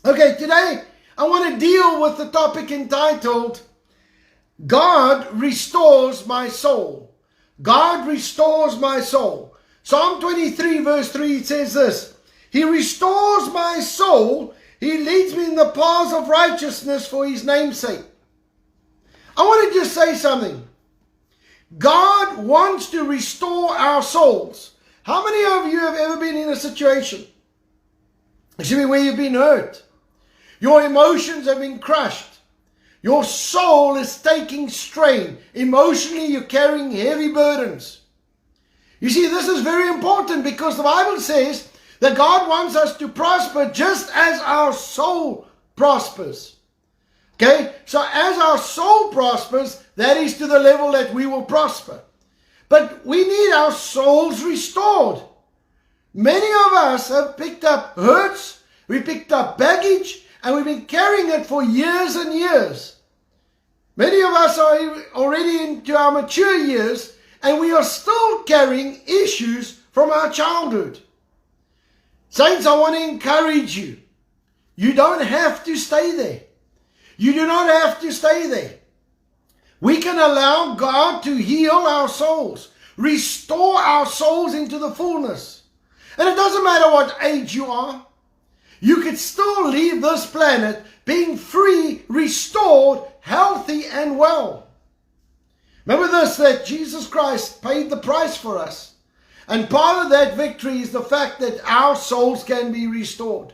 Okay, today I want to deal with the topic entitled, God Restores My Soul. God restores my soul. Psalm 23 verse 3 says this, He restores my soul. He leads me in the paths of righteousness for His name's sake. I want to just say something. God wants to restore our souls. How many of you have ever been in a situation, where you've been hurt? Your emotions have been crushed. Your soul is taking strain. Emotionally, you're carrying heavy burdens. You see, this is very important because the Bible says that God wants us to prosper just as our soul prospers. Okay? So as our soul prospers, that is to the level that we will prosper. But we need our souls restored. Many of us have picked up hurts, we picked up baggage, and we've been carrying it for years and years. Many of us are already into our mature years, and we are still carrying issues from our childhood. Saints, I want to encourage you. You don't have to stay there. You do not have to stay there. We can allow God to heal our souls, restore our souls into the fullness. And it doesn't matter what age you are. You could still leave this planet being free, restored, healthy, and well. Remember this, that Jesus Christ paid the price for us. And part of that victory is the fact that our souls can be restored.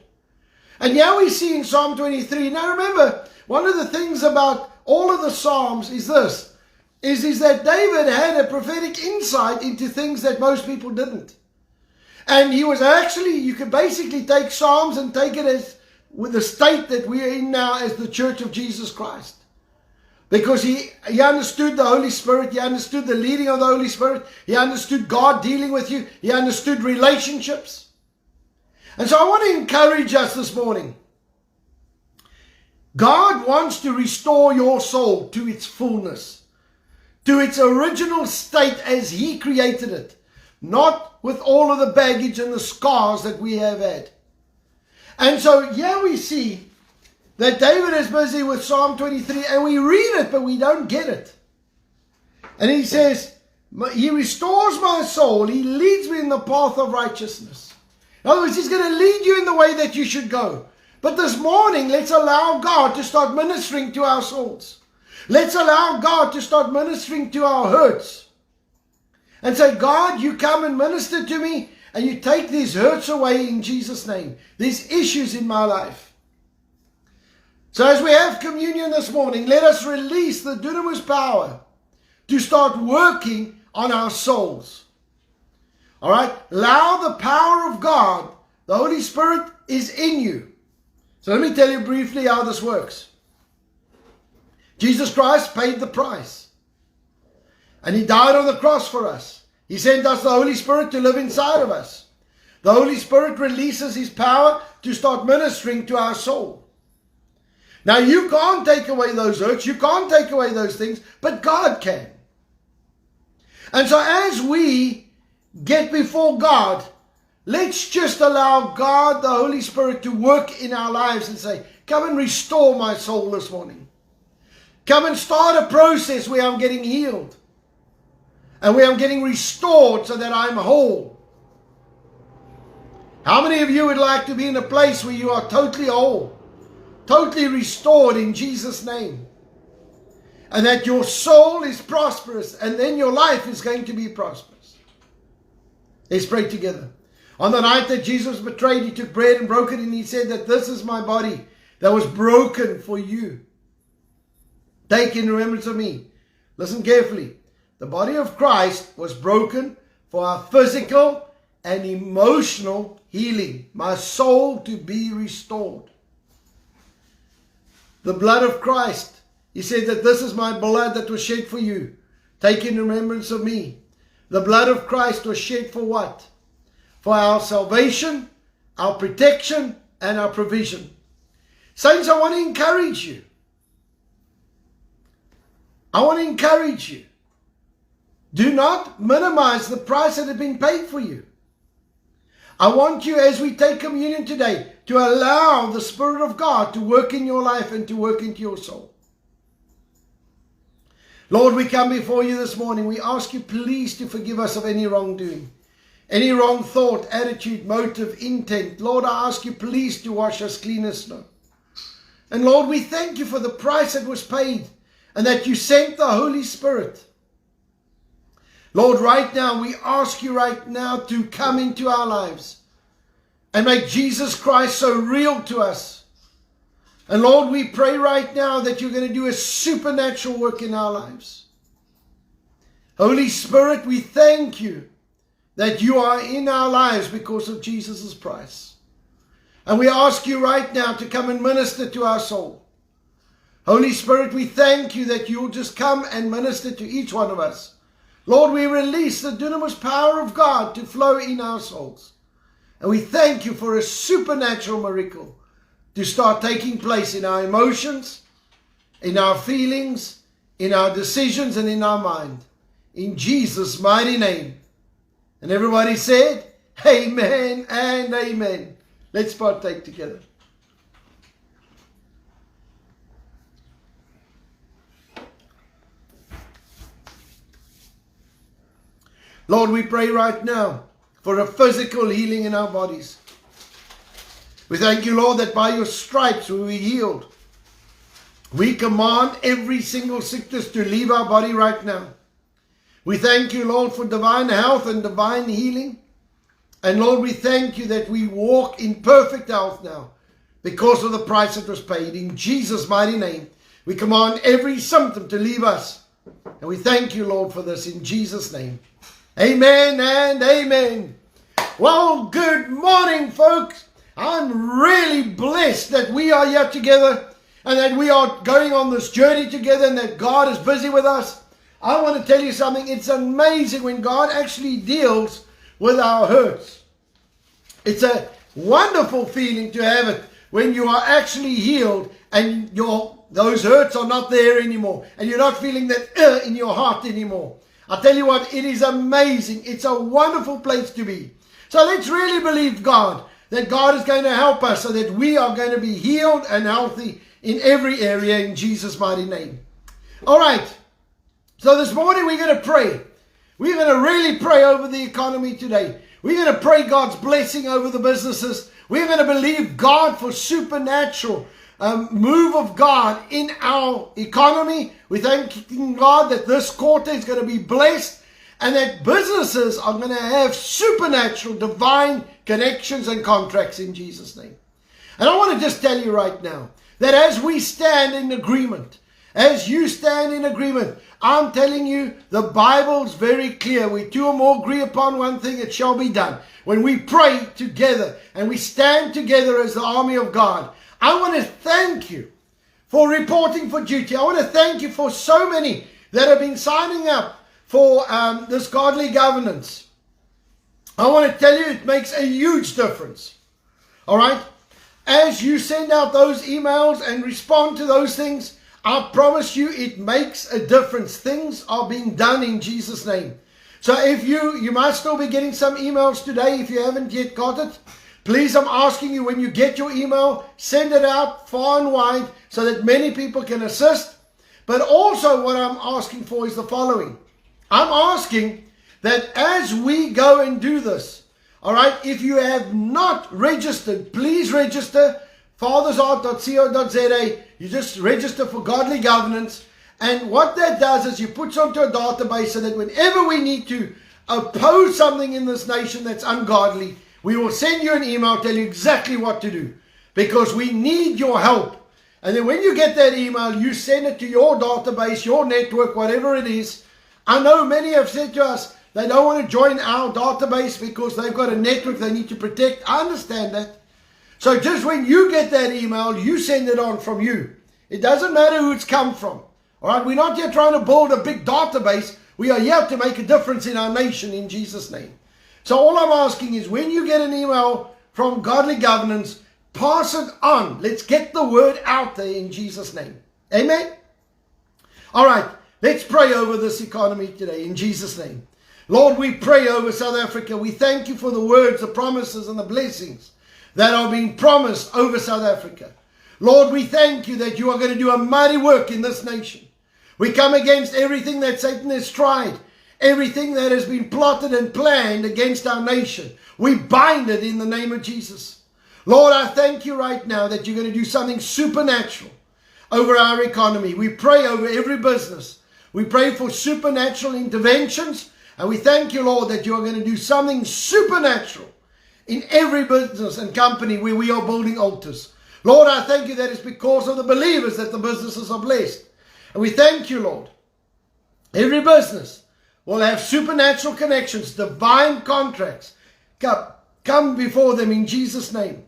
And here we see in Psalm 23. Now remember, one of the things about all of the Psalms is this, is that David had a prophetic insight into things that most people didn't. And he was actually, you could basically take Psalms and take it as with the state that we are in now as the Church of Jesus Christ. Because he understood the Holy Spirit, he understood the leading of the Holy Spirit, he understood God dealing with you, he understood relationships. And so I want to encourage us this morning. God wants to restore your soul to its fullness, to its original state as He created it, not with all of the baggage and the scars that we have had. And so here we see that David is busy with Psalm 23, and we read it, but we don't get it. And he says, He restores my soul, He leads me in the path of righteousness. In other words, He's going to lead you in the way that you should go. But this morning, let's allow God to start ministering to our souls. Let's allow God to start ministering to our hurts. And say, God, you come and minister to me, and you take these hurts away in Jesus' name. These issues in my life. So as we have communion this morning, let us release the dunamis power to start working on our souls. All right? Allow the power of God, the Holy Spirit is in you. So let me tell you briefly how this works. Jesus Christ paid the price. And He died on the cross for us. He sent us the Holy Spirit to live inside of us. The Holy Spirit releases His power to start ministering to our soul. Now you can't take away those hurts. You can't take away those things. But God can. And so as we get before God, let's just allow God, the Holy Spirit, to work in our lives and say, come and restore my soul this morning. Come and start a process where I'm getting healed. And where I'm getting restored so that I'm whole. How many of you would like to be in a place where you are totally whole? Totally restored in Jesus' name. And that your soul is prosperous. And then your life is going to be prosperous. Let's pray together. On the night that Jesus was betrayed, He took bread and broke it, and He said that this is my body that was broken for you. Take in remembrance of me. Listen carefully. The body of Christ was broken for our physical and emotional healing. My soul to be restored. The blood of Christ. He said that this is my blood that was shed for you. Take in remembrance of me. The blood of Christ was shed for what? For our salvation, our protection, and our provision. Saints, I want to encourage you. I want to encourage you. Do not minimize the price that has been paid for you. I want you, as we take communion today, to allow the Spirit of God to work in your life and to work into your soul. Lord, we come before you this morning. We ask you please to forgive us of any wrongdoing, any wrong thought, attitude, motive, intent. Lord, I ask you please to wash us clean as snow. And Lord, we thank you for the price that was paid and that you sent the Holy Spirit. Lord, right now, we ask you right now to come into our lives and make Jesus Christ so real to us. And Lord, we pray right now that you're going to do a supernatural work in our lives. Holy Spirit, we thank you that you are in our lives because of Jesus' price. And we ask you right now to come and minister to our soul. Holy Spirit, we thank you that you'll just come and minister to each one of us. Lord, we release the dunamis power of God to flow in our souls. And we thank you for a supernatural miracle to start taking place in our emotions, in our feelings, in our decisions, and in our mind. In Jesus' mighty name. And everybody said, amen and amen. Let's partake together. Lord, we pray right now for a physical healing in our bodies. We thank you, Lord, that by your stripes we were healed. We command every single sickness to leave our body right now. We thank you, Lord, for divine health and divine healing. And Lord, we thank you that we walk in perfect health now because of the price that was paid. In Jesus' mighty name, we command every symptom to leave us. And we thank you, Lord, for this in Jesus' name. Amen and amen. Well, good morning, folks. I'm really blessed that we are here together and that we are going on this journey together and that God is busy with us. I want to tell you something. It's amazing when God actually deals with our hurts. It's a wonderful feeling to have it when you are actually healed and those hurts are not there anymore and you're not feeling that in your heart anymore. I'll tell you what, it is amazing. It's a wonderful place to be. So let's really believe God, that God is going to help us so that we are going to be healed and healthy in every area in Jesus' mighty name. All right. So this morning we're going to pray. We're going to really pray over the economy today. We're going to pray God's blessing over the businesses. We're going to believe God for supernatural move of God in our economy. We're thanking God that this quarter is going to be blessed and that businesses are going to have supernatural divine connections and contracts in Jesus' name. And I want to just tell you right now that as we stand in agreement, as you stand in agreement, I'm telling you, the Bible's very clear. We two or more agree upon one thing, it shall be done. When we pray together and we stand together as the army of God, I want to thank you for reporting for duty. I want to thank you for so many that have been signing up for this godly governance. I want to tell you it makes a huge difference. All right? As you send out those emails and respond to those things, I promise you it makes a difference. Things are being done in Jesus' name. So if you might still be getting some emails today if you haven't yet got it. Please, I'm asking you, when you get your email, send it out far and wide so that many people can assist. But also what I'm asking for is the following. I'm asking that as we go and do this, all right, if you have not registered, please register, fathersheart.co.za. You just register for godly governance. And what that does is you put onto a database so that whenever we need to oppose something in this nation that's ungodly, we will send you an email, tell you exactly what to do, because we need your help. And then when you get that email, you send it to your database, your network, whatever it is. I know many have said to us they don't want to join our database because they've got a network they need to protect. I understand that. So just when you get that email, you send it on from you. It doesn't matter who it's come from. All right, we're not here trying to build a big database. We are here to make a difference in our nation in Jesus' name. So all I'm asking is when you get an email from Godly Governance, pass it on. Let's get the word out there in Jesus' name. Amen? All right, let's pray over this economy today in Jesus' name. Lord, we pray over South Africa. We thank you for the words, the promises, and the blessings that are being promised over South Africa. Lord, we thank you that you are going to do a mighty work in this nation. We come against everything that Satan has tried, everything that has been plotted and planned against our nation. We bind it in the name of Jesus. Lord, I thank you right now that you're going to do something supernatural over our economy. We pray over every business. We pray for supernatural interventions. And we thank you, Lord, that you are going to do something supernatural in every business and company where we are building altars. Lord, I thank you that it's because of the believers that the businesses are blessed. And we thank you, Lord. Every business will have supernatural connections, divine contracts come before them in Jesus' name,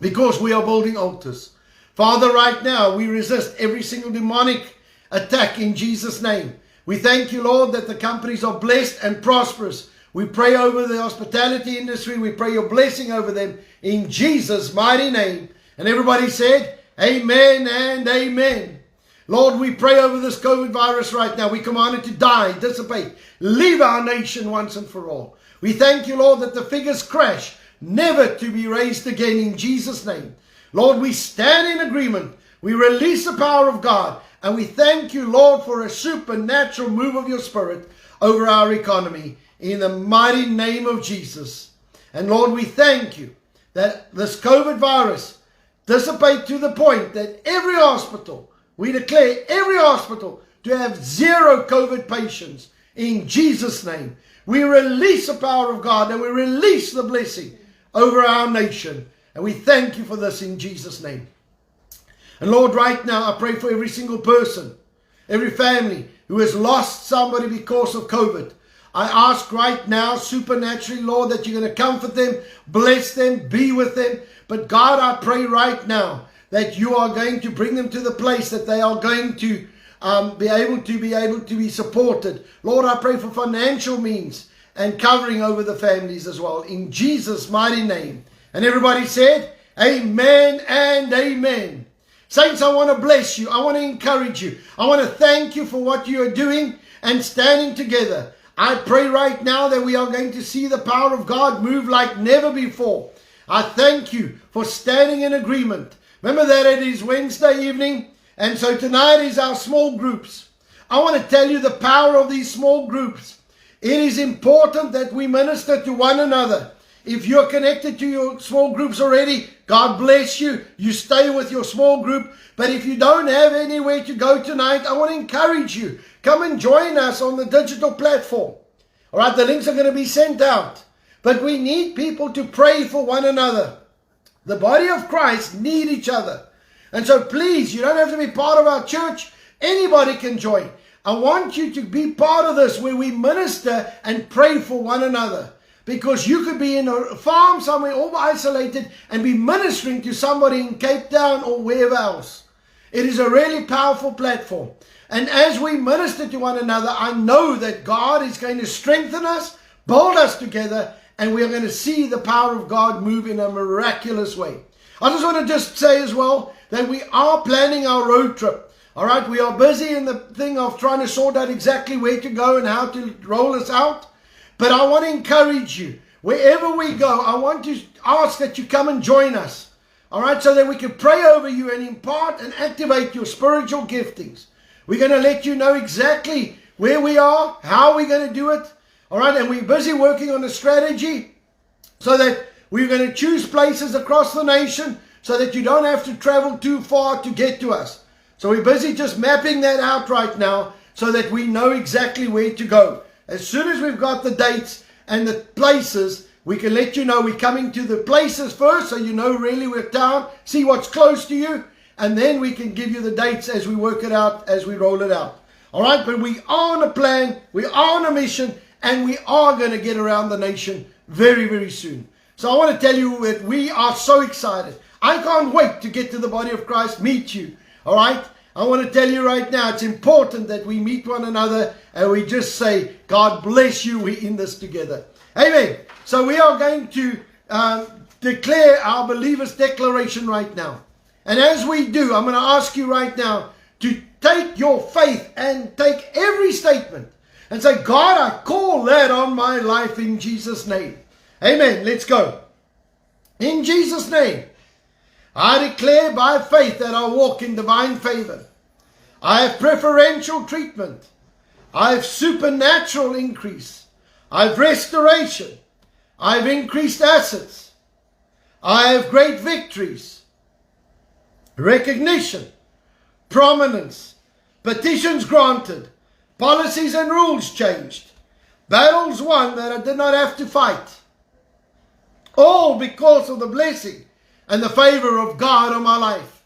because we are building altars. Father, right now we resist every single demonic attack in Jesus' name. We thank you, Lord, that the companies are blessed and prosperous. We pray over the hospitality industry. We pray your blessing over them in Jesus' mighty name. And everybody said, amen and amen. Lord, we pray over this COVID virus right now. We command it to die, dissipate, leave our nation once and for all. We thank you, Lord, that the figures crash, never to be raised again in Jesus' name. Lord, we stand in agreement. We release the power of God. And we thank you, Lord, for a supernatural move of your Spirit over our economy in the mighty name of Jesus. And Lord, we thank you that this COVID virus dissipate to the point that every hospital, we declare every hospital to have 0 COVID patients in Jesus' name. We release the power of God and we release the blessing over our nation. And we thank you for this in Jesus' name. And Lord, right now, I pray for every single person, every family who has lost somebody because of COVID. I ask right now, supernaturally, Lord, that you're going to comfort them, bless them, be with them. But God, I pray right now that you are going to bring them to the place that they are going to be able to be supported. Lord, I pray for financial means and covering over the families as well, in Jesus' mighty name. And everybody said, amen and amen. Saints, I want to bless you. I want to encourage you. I want to thank you for what you are doing and standing together. I pray right now that we are going to see the power of God move like never before. I thank you for standing in agreement. Remember that it is Wednesday evening, and so tonight is our small groups. I want to tell you the power of these small groups. It is important that we minister to one another. If you're connected to your small groups already, God bless you. You stay with your small group. But if you don't have anywhere to go tonight, I want to encourage you. Come and join us on the digital platform. All right, the links are going to be sent out. But we need people to pray for one another. The body of Christ need each other. And so please, you don't have to be part of our church. Anybody can join. I want you to be part of this where we minister and pray for one another. Because you could be in a farm somewhere all isolated and be ministering to somebody in Cape Town or wherever else. It is a really powerful platform. And as we minister to one another, I know that God is going to strengthen us, build us together, and we are going to see the power of God move in a miraculous way. I just want to just say as well that we are planning our road trip. All right, we are busy in the thing of trying to sort out exactly where to go and how to roll us out. But I want to encourage you, wherever we go, I want to ask that you come and join us. All right, so that we can pray over you and impart and activate your spiritual giftings. We're going to let you know exactly where we are, how we're going to do it. All right, and we're busy working on a strategy so that we're going to choose places across the nation so that you don't have to travel too far to get to us. So we're busy just mapping that out right now so that we know exactly where to go. As soon as we've got the dates and the places, we can let you know we're coming to the places first so you know really we're town, see what's close to you, and then we can give you the dates as we work it out, as we roll it out. All right, but we are on a plan, we are on a mission, and we are going to get around the nation very, very soon. So I want to tell you that we are so excited. I can't wait to get to the body of Christ, meet you. All right? I want to tell you right now, it's important that we meet one another and we just say, God bless you, we're in this together. Amen. So we are going to declare our believer's declaration right now. And as we do, I'm going to ask you right now to take your faith and take every statement and say, God, I call that on my life in Jesus' name. Amen. Let's go. In Jesus' name, I declare by faith that I walk in divine favor. I have preferential treatment. I have supernatural increase. I have restoration. I have increased assets. I have great victories, recognition, prominence, petitions granted, policies and rules changed, battles won that I did not have to fight. All because of the blessing and the favor of God on my life.